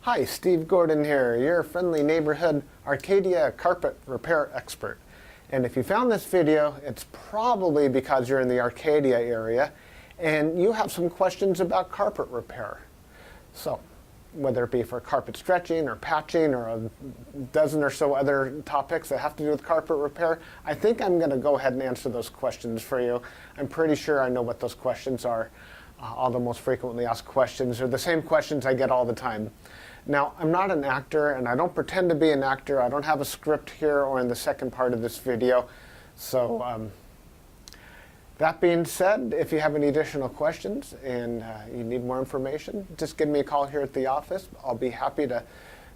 Hi, Steve Gordon here, your friendly neighborhood Arcadia carpet repair expert. And if you found this video, it's probably because you're in the Arcadia area and you have some questions about carpet repair. So, whether it be for carpet stretching or patching or a dozen or so other topics that have to do with carpet repair, I think I'm going to go ahead and answer those questions for you. I'm pretty sure I know what those questions are. All the most frequently asked questions are the same questions I get all the time. Now, I'm not an actor, and I don't pretend to be an actor. I don't have a script here or in the second part of this video. So, that being said, if you have any additional questions and you need more information, just give me a call here at the office. I'll be happy to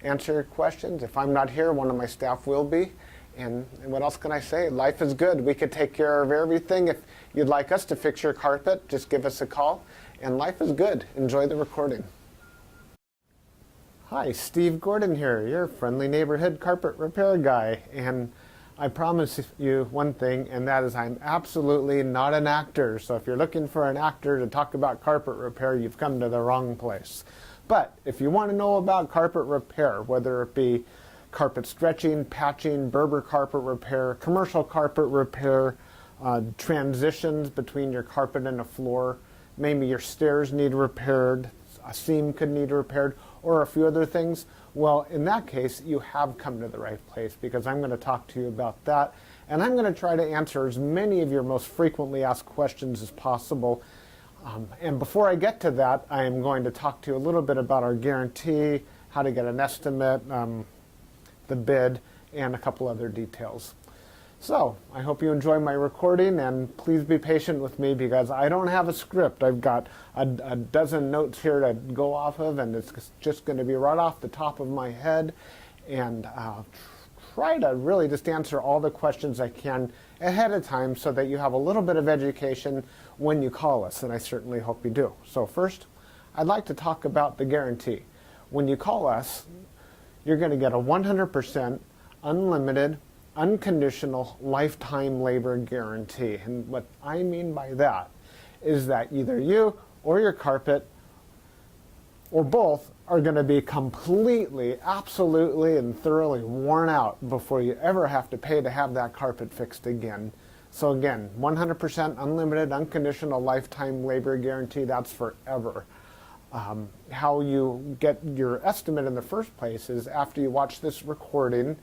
answer your questions. If I'm not here, one of my staff will be. And what else can I say? Life is good. We could take care of everything. If you'd like us to fix your carpet, just give us a call. And life is good. Enjoy the recording. Hi, Steve Gordon here, your friendly neighborhood carpet repair guy. And I promise you one thing, and that is I'm absolutely not an actor. So if you're looking for an actor to talk about carpet repair, you've come to the wrong place. But if you want to know about carpet repair, whether it be carpet stretching, patching, Berber carpet repair, commercial carpet repair, transitions between your carpet and a floor, maybe your stairs need repaired, a seam could need repaired, or a few other things, well, in that case, you have come to the right place because I'm going to talk to you about that. And I'm going to try to answer as many of your most frequently asked questions as possible. And before I get to that, I am going to talk to you a little bit about our guarantee, how to get an estimate, the bid, and a couple other details. So, I hope you enjoy my recording, and please be patient with me because I don't have a script. I've got a dozen notes here to go off of, and it's just going to be right off the top of my head. And I'll try to really just answer all the questions I can ahead of time so that you have a little bit of education when you call us, and I certainly hope you do. So first, I'd like to talk about the guarantee. When you call us, you're going to get a 100% unlimited unconditional lifetime labor guarantee. And what I mean by that is that either you or your carpet or both are going to be completely, absolutely, and thoroughly worn out before you ever have to pay to have that carpet fixed again. So again, 100% unlimited unconditional lifetime labor guarantee, that's forever. How you get your estimate in the first place is after you watch this recording,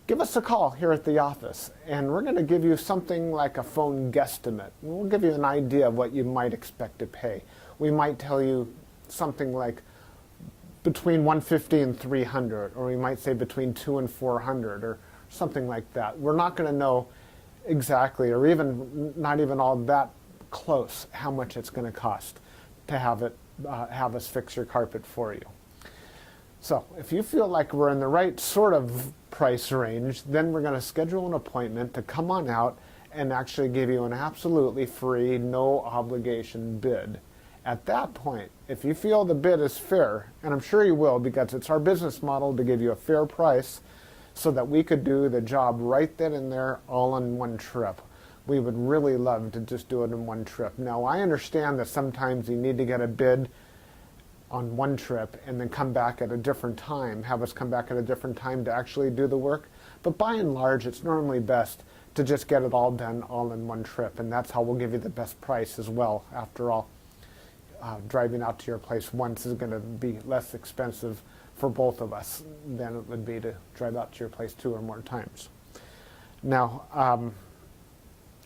give us a call here at the office, and we're going to give you something like a phone guesstimate. We'll give you an idea of what you might expect to pay. We might tell you something like between $150 and $300, or we might say between $200 and $400, or something like that. We're not going to know exactly, or even not even all that close, how much it's going to cost to have us fix your carpet for you. So if you feel like we're in the right sort of price range, then we're going to schedule an appointment to come on out and actually give you an absolutely free, no obligation bid. At that point, if you feel the bid is fair, and I'm sure you will because it's our business model to give you a fair price so that we could do the job right then and there all in one trip. We would really love to just do it in one trip. Now, I understand that sometimes you need to get a bid on one trip and then come back at a different time, have us come back at a different time to actually do the work. But by and large, it's normally best to just get it all done all in one trip, and that's how we'll give you the best price as well. After all, driving out to your place once is going to be less expensive for both of us than it would be to drive out to your place 2 or more times. Now,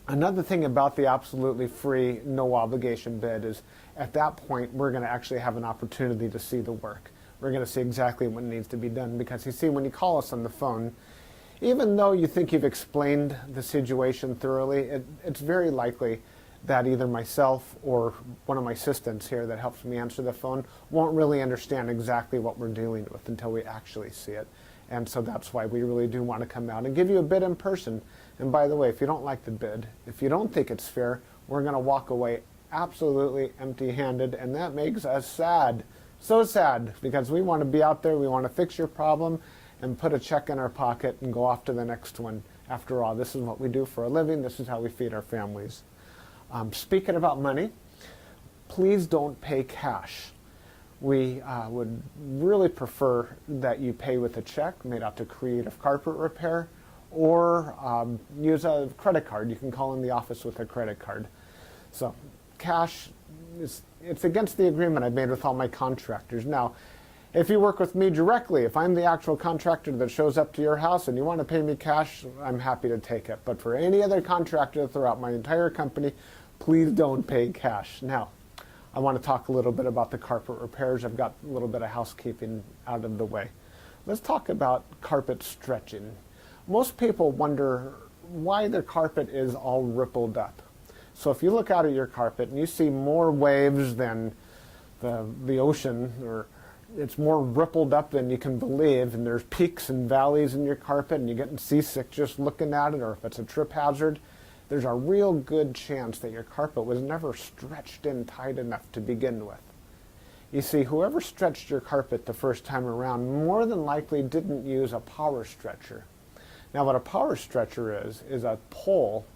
another thing about the absolutely free, no obligation bid is at that point, we're going to actually have an opportunity to see the work. We're going to see exactly what needs to be done because you see, when you call us on the phone, even though you think you've explained the situation thoroughly, it's very likely that either myself or one of my assistants here that helps me answer the phone won't really understand exactly what we're dealing with until we actually see it. And so that's why we really do want to come out and give you a bid in person. And by the way, if you don't like the bid, if you don't think it's fair, we're going to walk away absolutely empty-handed, and that makes us sad. So sad, because we want to be out there, we want to fix your problem and put a check in our pocket and go off to the next one. After all, this is what we do for a living. This is how we feed our families. Speaking about money, please don't pay cash. We would really prefer that you pay with a check made out to Creative Carpet Repair, or use a credit card. You can call in the office with a credit card. So cash, it's against the agreement I've made with all my contractors. Now, if you work with me directly, if I'm the actual contractor that shows up to your house and you want to pay me cash, I'm happy to take it. But for any other contractor throughout my entire company, please don't pay cash. Now, I want to talk a little bit about the carpet repairs. I've got a little bit of housekeeping out of the way. Let's talk about carpet stretching. Most people wonder why their carpet is all rippled up. So if you look out at your carpet and you see more waves than the ocean, or it's more rippled up than you can believe, and there's peaks and valleys in your carpet and you're getting seasick just looking at it, or if it's a trip hazard, there's a real good chance that your carpet was never stretched in tight enough to begin with. You see, whoever stretched your carpet the first time around more than likely didn't use a power stretcher. Now, what a power stretcher is a pole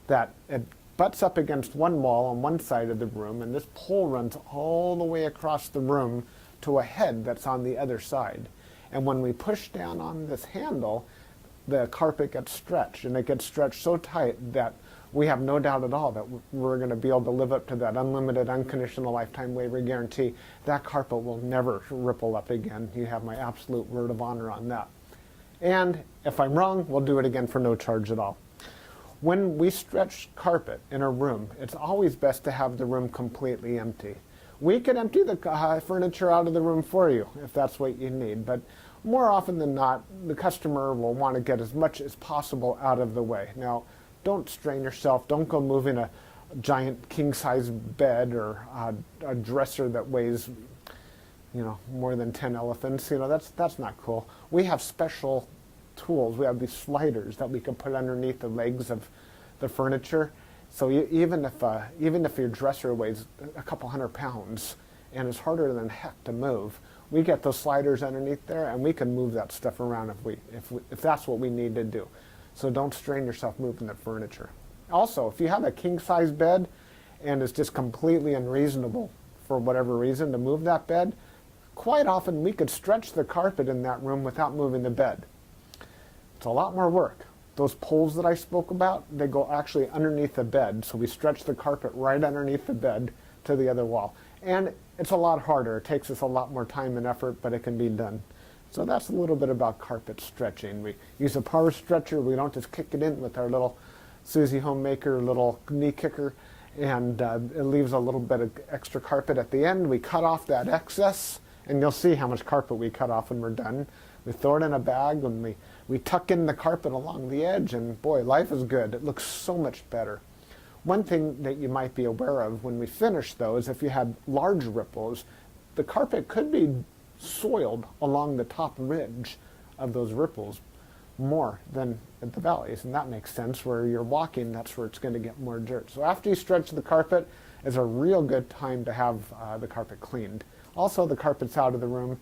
that it butts up against one wall on one side of the room, and this pole runs all the way across the room to a head that's on the other side. And when we push down on this handle, the carpet gets stretched, and it gets stretched so tight that we have no doubt at all that we're going to be able to live up to that unlimited, unconditional lifetime waiver guarantee. That carpet will never ripple up again. You have my absolute word of honor on that. And if I'm wrong, we'll do it again for no charge at all. When we stretch carpet in a room, it's always best to have the room completely empty. We can empty the furniture out of the room for you if that's what you need, but more often than not, the customer will want to get as much as possible out of the way. Now, don't strain yourself. Don't go moving a giant king-size bed or a dresser that weighs, more than 10 elephants. That's not cool. We have special tools. We have these sliders that we can put underneath the legs of the furniture. So even if your dresser weighs a couple hundred pounds and it's harder than heck to move, we get those sliders underneath there and we can move that stuff around if that's what we need to do. So don't strain yourself moving the furniture. Also, if you have a king-size bed and it's just completely unreasonable for whatever reason to move that bed, quite often we could stretch the carpet in that room without moving the bed. It's a lot more work. Those poles that I spoke about, they go actually underneath the bed, so we stretch the carpet right underneath the bed to the other wall. And it's a lot harder. It takes us a lot more time and effort, but it can be done. So that's a little bit about carpet stretching. We use a power stretcher. We don't just kick it in with our little Susie Homemaker little knee kicker, and it leaves a little bit of extra carpet at the end. We cut off that excess, and you'll see how much carpet we cut off when we're done. We throw it in a bag, and we tuck in the carpet along the edge, and boy, life is good. It looks so much better. One thing that you might be aware of when we finish, though, is if you had large ripples, the carpet could be soiled along the top ridge of those ripples more than at the valleys, and that makes sense. Where you're walking, that's where it's going to get more dirt. So after you stretch the carpet is a real good time to have the carpet cleaned. Also, the carpet's out of the room,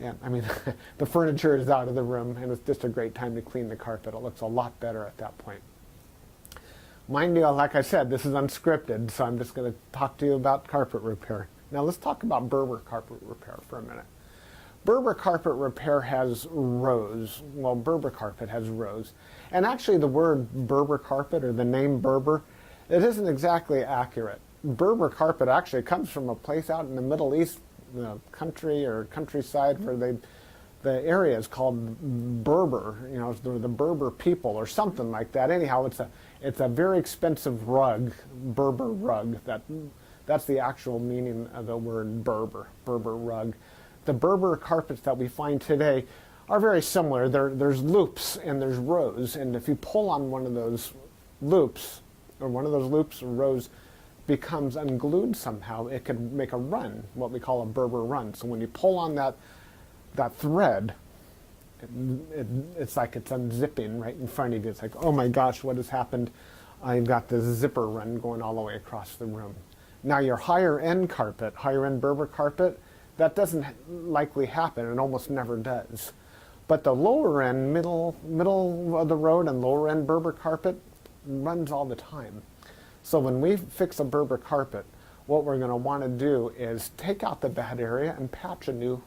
and the furniture is out of the room, and it's just a great time to clean the carpet. It looks a lot better at that point. Mind you, like I said, this is unscripted, so I'm just going to talk to you about carpet repair. Now let's talk about Berber carpet repair for a minute. Berber carpet repair has rows. Well, Berber carpet has rows. And actually the word Berber carpet, or the name Berber, it isn't exactly accurate. Berber carpet actually comes from a place out in the Middle East, country or countryside, where the area is called Berber, the Berber people or something like that. Anyhow, it's a very expensive rug, Berber rug. That's the actual meaning of the word Berber rug. The Berber carpets that we find today are very similar. There's loops and there's rows, and if you pull on one of those loops, or rows becomes unglued somehow, it can make a run, what we call a Berber run. So when you pull on that thread, it's like it's unzipping right in front of you. It's like, oh my gosh, what has happened? I've got this zipper run going all the way across the room. Now your higher end Berber carpet, that doesn't likely happen. It almost never does. But the lower end, middle of the road and lower end Berber carpet runs all the time. So when we fix a Berber carpet, what we're going to want to do is take out the bad area and patch a new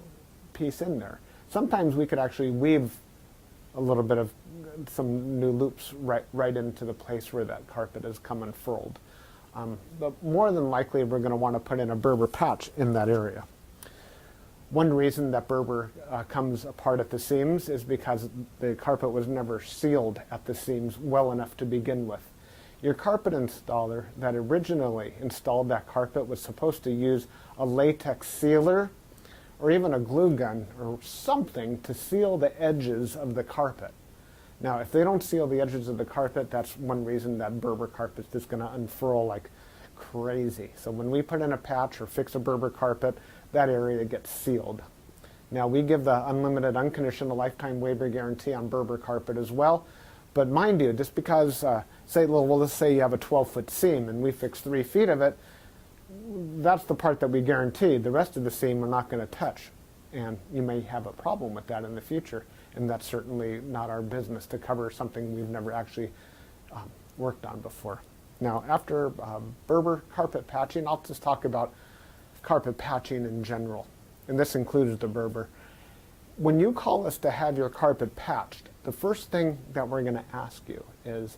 piece in there. Sometimes we could actually weave a little bit of some new loops right into the place where that carpet is come unfurled. But more than likely, we're going to want to put in a Berber patch in that area. One reason that Berber comes apart at the seams is because the carpet was never sealed at the seams well enough to begin with. Your carpet installer that originally installed that carpet was supposed to use a latex sealer or even a glue gun or something to seal the edges of the carpet. Now, if they don't seal the edges of the carpet, that's one reason that Berber carpet is just going to unfurl like crazy. So when we put in a patch or fix a Berber carpet, that area gets sealed. Now, we give the unlimited, unconditional lifetime waiver guarantee on Berber carpet as well. But mind you, just because, let's say you have a 12-foot seam and we fix 3 feet of it, that's the part that we guarantee. The rest of the seam we're not going to touch. And you may have a problem with that in the future. And that's certainly not our business to cover something we've never actually worked on before. Now, after Berber carpet patching, I'll just talk about carpet patching in general. And this includes the Berber. When you call us to have your carpet patched, the first thing that we're going to ask you is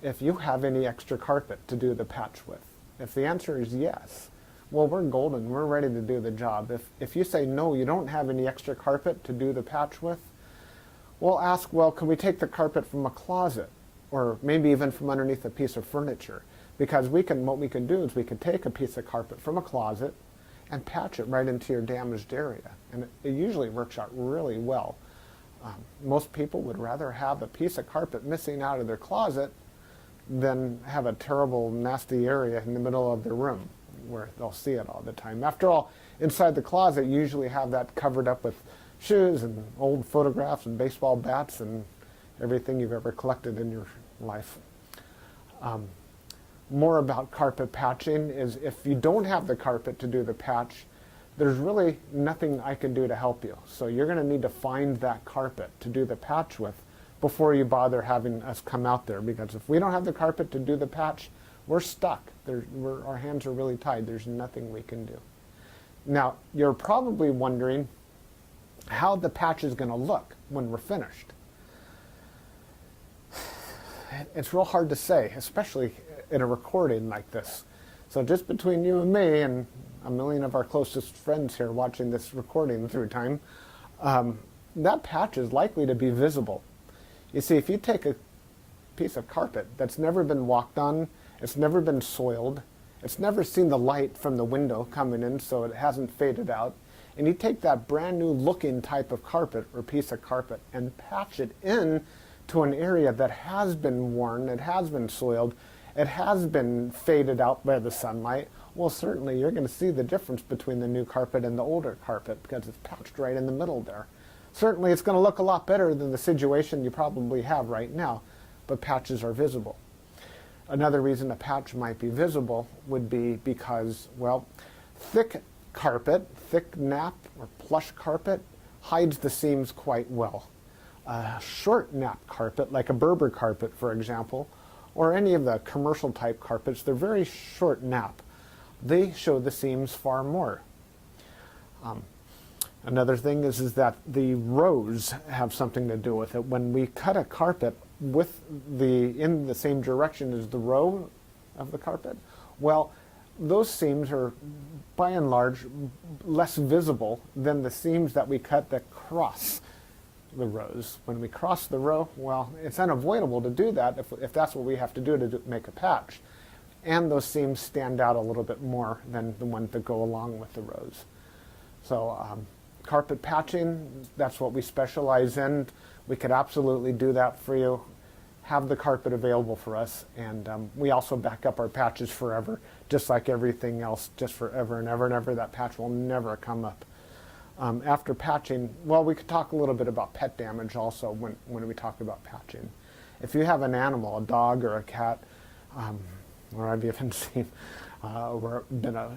if you have any extra carpet to do the patch with. If the answer is yes, well, we're golden. We're ready to do the job. If you say no, you don't have any extra carpet to do the patch with, we'll ask, well, can we take the carpet from a closet or maybe even from underneath a piece of furniture? Because what we can do is we could take a piece of carpet from a closet and patch it right into your damaged area. And it usually works out really well. Most people would rather have a piece of carpet missing out of their closet than have a terrible, nasty area in the middle of their room where they'll see it all the time. After all, inside the closet, you usually have that covered up with shoes and old photographs and baseball bats and everything you've ever collected in your life. More about carpet patching is if you don't have the carpet to do the patch, there's really nothing I can do to help you. So you're going to need to find that carpet to do the patch with before you bother having us come out there, because if we don't have the carpet to do the patch, we're stuck. Our hands are really tied. There's nothing we can do. Now, you're probably wondering how the patch is going to look when we're finished. It's real hard to say, especially in a recording like this. So just between you and me and a million of our closest friends here watching this recording through time, that patch is likely to be visible. You see, if you take a piece of carpet that's never been walked on, it's never been soiled, it's never seen the light from the window coming in so it hasn't faded out, and you take that brand new looking type of carpet or piece of carpet and patch it in to an area that has been worn, it has been soiled, it has been faded out by the sunlight, well, certainly you're going to see the difference between the new carpet and the older carpet because it's patched right in the middle there. Certainly it's going to look a lot better than the situation you probably have right now, but patches are visible. Another reason a patch might be visible would be because, well, thick carpet, thick nap or plush carpet hides the seams quite well. Short nap carpet, like a Berber carpet, for example, or any of the commercial type carpets, they're very short nap. They show the seams far more. Another thing is that the rows have something to do with it. When we cut a carpet in the same direction as the row of the carpet, well, those seams are by and large less visible than the seams that we cut that cross the rows. When we cross the row, well, it's unavoidable to do that if that's what we have to do to make a patch. And those seams stand out a little bit more than the ones that go along with the rows. So carpet patching, that's what we specialize in. We could absolutely do that for you. Have the carpet available for us, and we also back up our patches forever, just like everything else, just forever and ever and ever. That patch will never come up. After patching, well, we could talk a little bit about pet damage also when we talk about patching. If you have an animal, a dog or a cat, or I've even seen where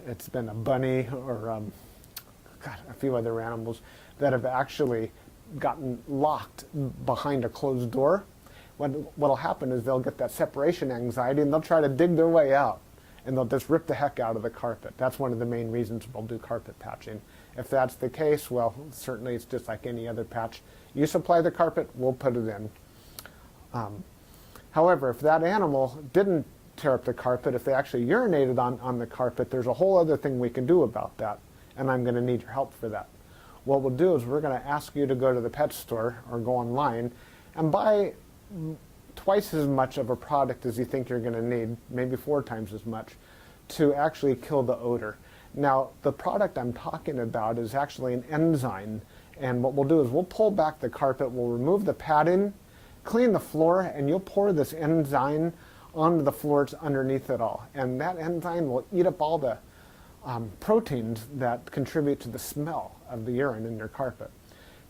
it's been a bunny or a few other animals that have actually gotten locked behind a closed door. What'll happen is they'll get that separation anxiety and they'll try to dig their way out. and they'll just rip the heck out of the carpet. That's one of the main reasons we'll do carpet patching. If that's the case, well, certainly it's just like any other patch. You supply the carpet, we'll put it in. However, if that animal didn't tear up the carpet, if they actually urinated on the carpet, there's a whole other thing we can do about that, and I'm going to need your help for that. What we'll do is we're going to ask you to go to the pet store or go online and buy twice as much of a product as you think you're going to need, maybe 4 times as much, to actually kill the odor. Now, the product I'm talking about is actually an enzyme, and what we'll do is we'll pull back the carpet, we'll remove the padding, clean the floor, and you'll pour this enzyme onto the floors underneath it all. And that enzyme will eat up all the proteins that contribute to the smell of the urine in your carpet.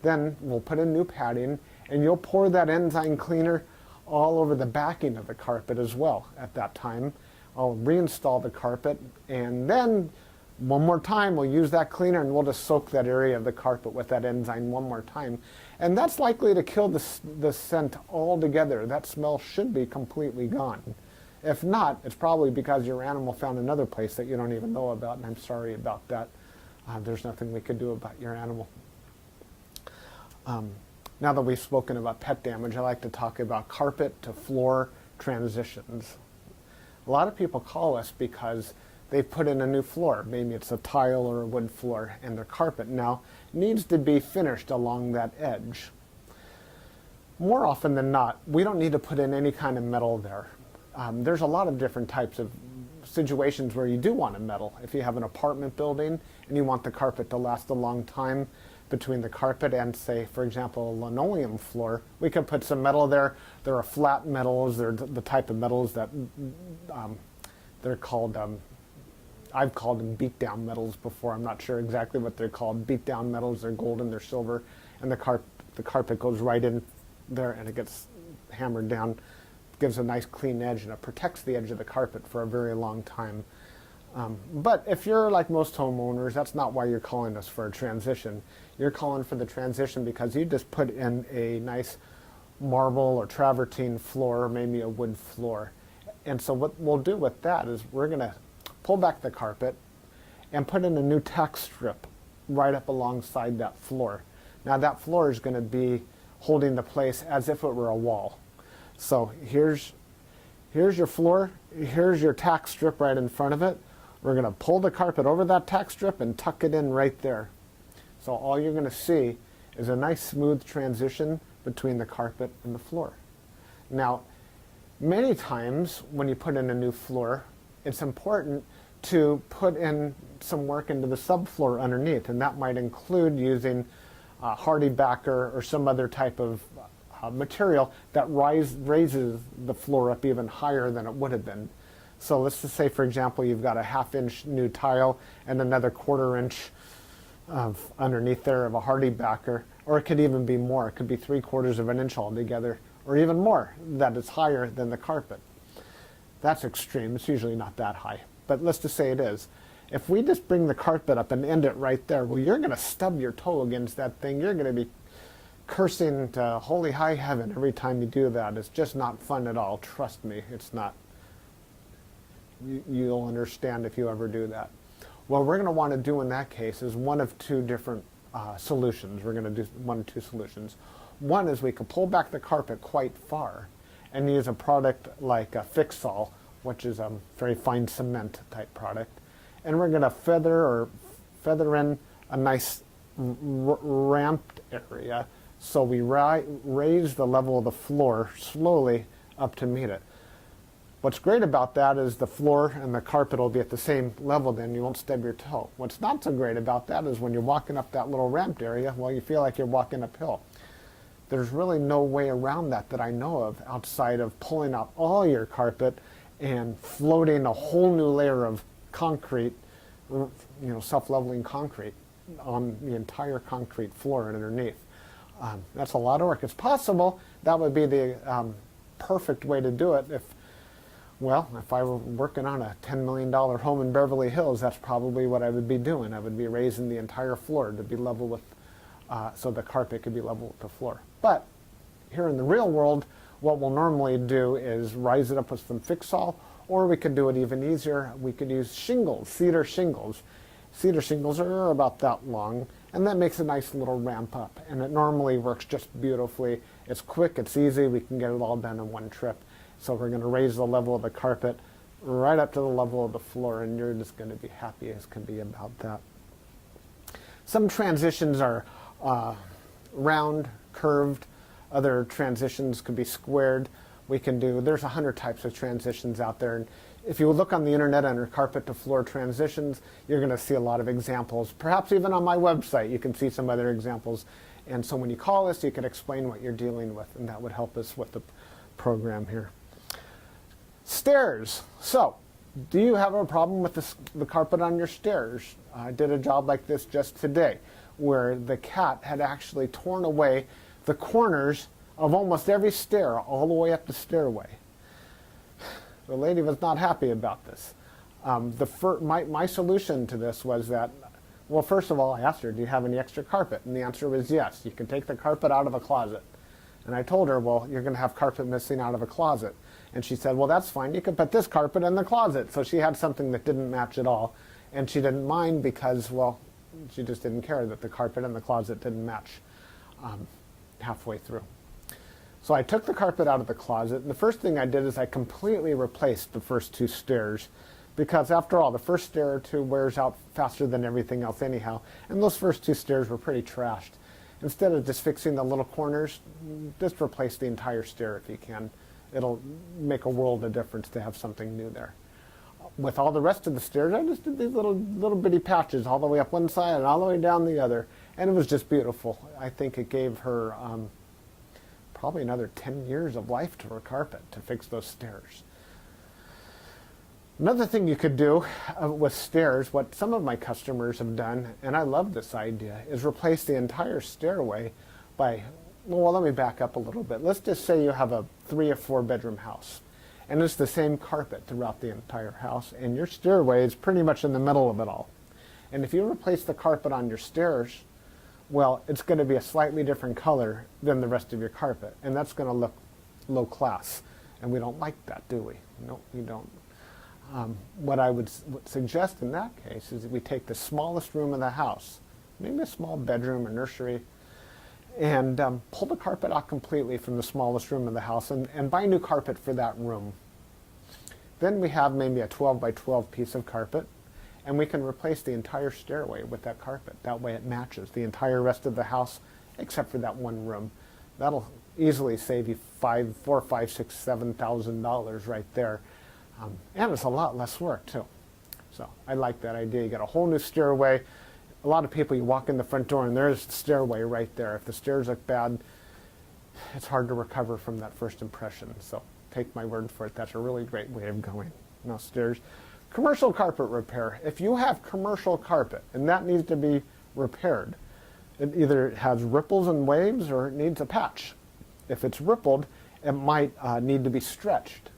Then we'll put in new padding, and you'll pour that enzyme cleaner all over the backing of the carpet as well at that time. I'll reinstall the carpet, and then one more time we'll use that cleaner, and we'll just soak that area of the carpet with that enzyme one more time. And that's likely to kill the scent altogether. That smell should be completely gone. If not, it's probably because your animal found another place that you don't even know about, and I'm sorry about that. There's nothing we could do about your animal. Now that we've spoken about pet damage, I like to talk about carpet to floor transitions. A lot of people call us because they've put in a new floor. Maybe it's a tile or a wood floor, and their carpet now needs to be finished along that edge. More often than not, we don't need to put in any kind of metal there. There's a lot of different types of situations where you do want a metal. If you have an apartment building and you want the carpet to last a long time, between the carpet and, say, for example, a linoleum floor, we could put some metal there. There are flat metals. They're the type of metals that they're called, I've called them beat-down metals before. I'm not sure exactly what they're called. Beat-down metals, they're golden, they're silver, and the carpet goes right in there and it gets hammered down, gives a nice clean edge, and it protects the edge of the carpet for a very long time. But if you're like most homeowners, that's not why you're calling us for a transition. You're calling for the transition because you just put in a nice marble or travertine floor, maybe a wood floor. And so what we'll do with that is we're going to pull back the carpet and put in a new tack strip right up alongside that floor. Now that floor is going to be holding the place as if it were a wall. So here's your floor, here's your tack strip right in front of it. We're going to pull the carpet over that tack strip and tuck it in right there. So all you're going to see is a nice smooth transition between the carpet and the floor. Now, many times when you put in a new floor, it's important to put in some work into the subfloor underneath, and that might include using hardy backer or some other type of material that raises the floor up even higher than it would have been. So let's just say, for example, you've got a 1/2 inch new tile and another 1/4 inch of underneath there of a hardy backer, or it could even be more. It could be 3/4 of an inch altogether, or even more, that is higher than the carpet. That's extreme. It's usually not that high, but let's just say it is. If we just bring the carpet up and end it right there, well, you're going to stub your toe against that thing. You're going to be cursing to holy high heaven every time you do that. It's just not fun at all. Trust me, it's not. You'll understand if you ever do that. What we're going to want to do in that case is one of two different solutions. We're going to do one of two solutions. One is we can pull back the carpet quite far and use a product like a Fix-All, which is a very fine cement type product. And we're going to feather in a nice ramped area so we raise the level of the floor slowly up to meet it. What's great about that is the floor and the carpet will be at the same level, then you won't stub your toe. What's not so great about that is when you're walking up that little ramped area, well, you feel like you're walking uphill. There's really no way around that I know of outside of pulling out all your carpet and floating a whole new layer of concrete, self-leveling concrete on the entire concrete floor and underneath. That's a lot of work. It's possible that would be the perfect way to do it if I were working on a $10 million home in Beverly Hills, that's probably what I would be doing. I would be raising the entire floor to be level with, so the carpet could be level with the floor. But here in the real world, what we'll normally do is rise it up with some Fix-All, Or we could do it even easier. We could use shingles, cedar shingles. Cedar shingles are about that long, and that makes a nice little ramp up. And it normally works just beautifully. It's quick, it's easy, we can get it all done in one trip. So we're going to raise the level of the carpet right up to the level of the floor, and you're just going to be happy as can be about that. Some transitions are round, curved. Other transitions could be squared. There's 100 types of transitions out there. And if you look on the internet under carpet to floor transitions, you're going to see a lot of examples. Perhaps even on my website, you can see some other examples. And so when you call us, you can explain what you're dealing with, and that would help us with the program here. Stairs. So, do you have a problem with the carpet on your stairs? I did a job like this just today, where the cat had actually torn away the corners of almost every stair all the way up the stairway. The lady was not happy about this. My solution to this was that, well, first of all, I asked her, do you have any extra carpet? And the answer was yes. You can take the carpet out of a closet. And I told her, well, you're going to have carpet missing out of a closet. And she said, well, that's fine. You can put this carpet in the closet. So she had something that didn't match at all. And she didn't mind because, well, she just didn't care that the carpet in the closet didn't match halfway through. So I took the carpet out of the closet, and the first thing I did is I completely replaced the first two stairs, because after all, the first stair or two wears out faster than everything else anyhow, and those first two stairs were pretty trashed. Instead of just fixing the little corners, just replace the entire stair if you can. It'll make a world of difference to have something new there. With all the rest of the stairs, I just did these little bitty patches all the way up one side and all the way down the other, and it was just beautiful. I think it gave her probably another 10 years of life to her carpet to fix those stairs. Another thing you could do with stairs, what some of my customers have done, and I love this idea, is replace the entire stairway by, well, let me back up a little bit. Let's just say you have a 3 or 4 bedroom house, and it's the same carpet throughout the entire house, and your stairway is pretty much in the middle of it all. And if you replace the carpet on your stairs, well, it's going to be a slightly different color than the rest of your carpet, and that's going to look low class, and we don't like that, do we? No, we don't. What I would suggest in that case is that we take the smallest room in the house, maybe a small bedroom or nursery, and pull the carpet out completely from the smallest room in the house and buy new carpet for that room. Then we have maybe a 12 by 12 piece of carpet, and we can replace the entire stairway with that carpet. That way it matches the entire rest of the house except for that one room. That'll easily save you $4,000, $5,000, $6,000, $7,000 right there. And it's a lot less work too. So I like that idea. You got a whole new stairway. A lot of people, you walk in the front door and there's the stairway right there. If the stairs look bad, it's hard to recover from that first impression. So take my word for it. That's a really great way of going. Now stairs. Commercial carpet repair. If you have commercial carpet and that needs to be repaired, it either has ripples and waves or it needs a patch. If it's rippled, it might need to be stretched.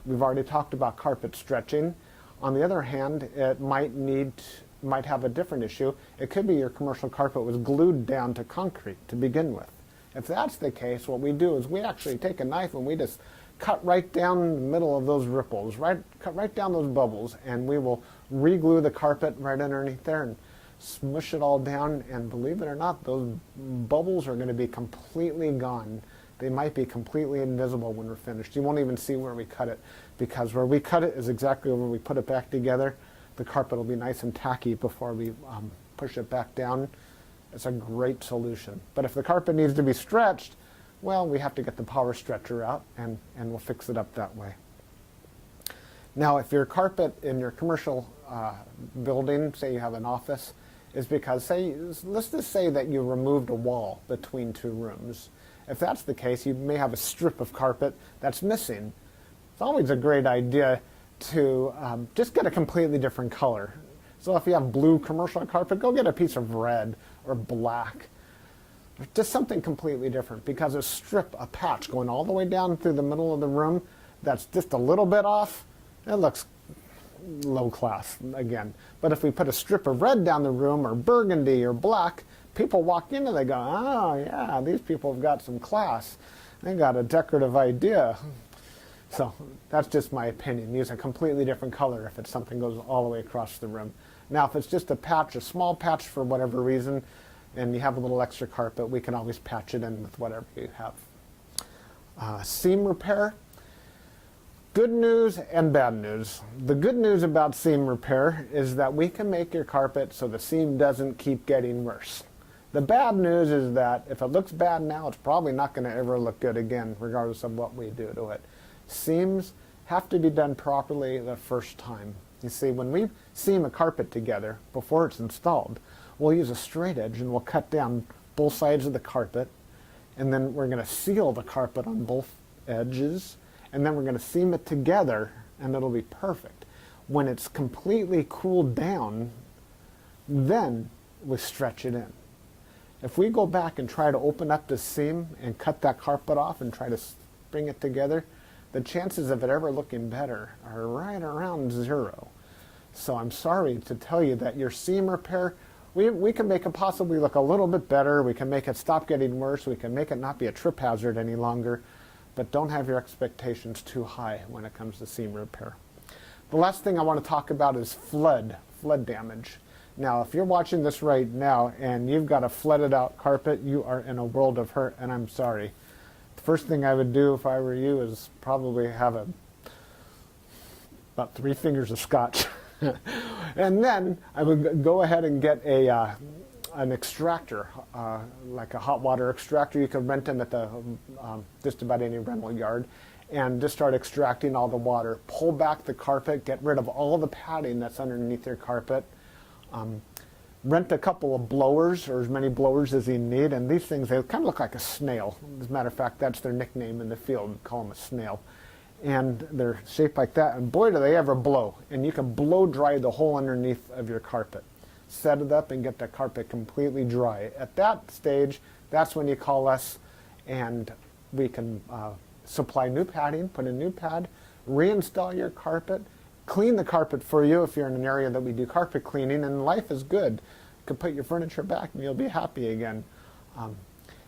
We've already talked about carpet stretching. On the other hand, it might have a different issue. It could be your commercial carpet was glued down to concrete to begin with. If that's the case, what we do is we actually take a knife and we just cut right down the middle of those ripples, cut right down those bubbles, and we will re-glue the carpet right underneath there and smush it all down, and believe it or not, those bubbles are going to be completely gone. They might be completely invisible when we're finished. You won't even see where we cut it, because where we cut it is exactly where we put it back together. The carpet will be nice and tacky before we push it back down. It's a great solution. But if the carpet needs to be stretched, well, we have to get the power stretcher out, and we'll fix it up that way. Now, if your carpet in your commercial building, say you have an office, is because, let's just say that you removed a wall between two rooms. If that's the case, you may have a strip of carpet that's missing. It's always a great idea to just get a completely different color. So if you have blue commercial carpet, go get a piece of red or black. Just something completely different, because a patch going all the way down through the middle of the room that's just a little bit off, it looks low class again. But if we put a strip of red down the room, or burgundy or black, people walk in and they go, oh yeah, these people have got some class. They got a decorative idea. So that's just my opinion. Use a completely different color if it's something goes all the way across the room. Now, if it's just a patch, a small patch for whatever reason, and you have a little extra carpet, we can always patch it in with whatever you have. Seam repair. Good news and bad news. The good news about seam repair is that we can make your carpet so the seam doesn't keep getting worse. The bad news is that if it looks bad now, it's probably not going to ever look good again, regardless of what we do to it. Seams have to be done properly the first time. You see, when we seam a carpet together before it's installed, we'll use a straight edge and we'll cut down both sides of the carpet, and then we're going to seal the carpet on both edges, and then we're going to seam it together, and it'll be perfect. When it's completely cooled down, then we stretch it in. If we go back and try to open up the seam and cut that carpet off and try to bring it together, the chances of it ever looking better are right around 0. So I'm sorry to tell you that your seam repair, we can make it possibly look a little bit better. We can make it stop getting worse. We can make it not be a trip hazard any longer. But don't have your expectations too high when it comes to seam repair. The last thing I want to talk about is flood damage. Now, if you're watching this right now and you've got a flooded out carpet, you are in a world of hurt, and I'm sorry. The first thing I would do if I were you is probably have about 3 fingers of scotch. And then I would go ahead and get an extractor, like a hot water extractor. You can rent them at the just about any rental yard, and just start extracting all the water. Pull back the carpet, get rid of all the padding that's underneath your carpet. Rent a couple of blowers, or as many blowers as you need, and these things, they kind of look like a snail. As a matter of fact, that's their nickname in the field. We call them a snail. And they're shaped like that, and boy do they ever blow. And you can blow dry the whole underneath of your carpet. Set it up and get the carpet completely dry. At that stage, that's when you call us, and we can supply new padding, put a new pad, reinstall your carpet, clean the carpet for you if you're in an area that we do carpet cleaning, and life is good. You can put your furniture back and you'll be happy again.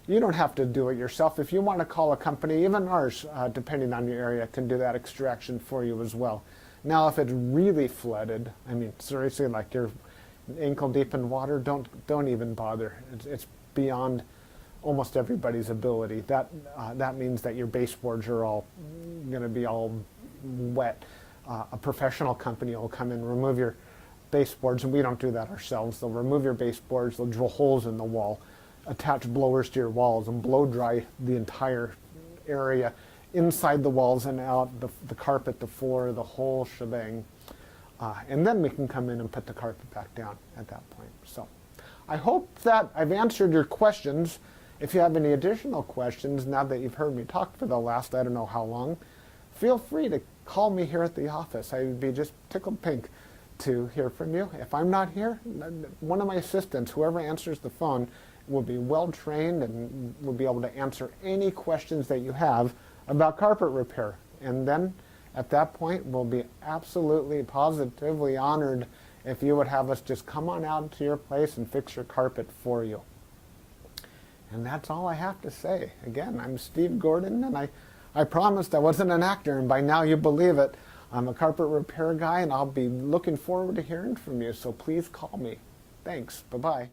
You don't have to do it yourself. If you want to call a company, even ours, depending on your area, can do that extraction for you as well. Now, if it's really flooded, I mean, seriously, like you're ankle deep in water, don't even bother. It's beyond almost everybody's ability. That means that your baseboards are all going to be all wet. A professional company will come and remove your baseboards, and we don't do that ourselves. They'll remove your baseboards, they'll drill holes in the wall, attach blowers to your walls, and blow dry the entire area, inside the walls and out, the carpet, the floor, the whole shebang. And then we can come in and put the carpet back down at that point. So I hope that I've answered your questions. If you have any additional questions, now that you've heard me talk for the last I don't know how long, feel free to call me here at the office. I would be just tickled pink to hear from you. If I'm not here, one of my assistants, whoever answers the phone, will be well trained and will be able to answer any questions that you have about carpet repair. And then at that point, we'll be absolutely positively honored if you would have us just come on out to your place and fix your carpet for you. And that's all I have to say. Again, I'm Steve Gordon, and I promised I wasn't an actor, and by now you believe it. I'm a carpet repair guy, and I'll be looking forward to hearing from you, so please call me. Thanks. Bye-bye.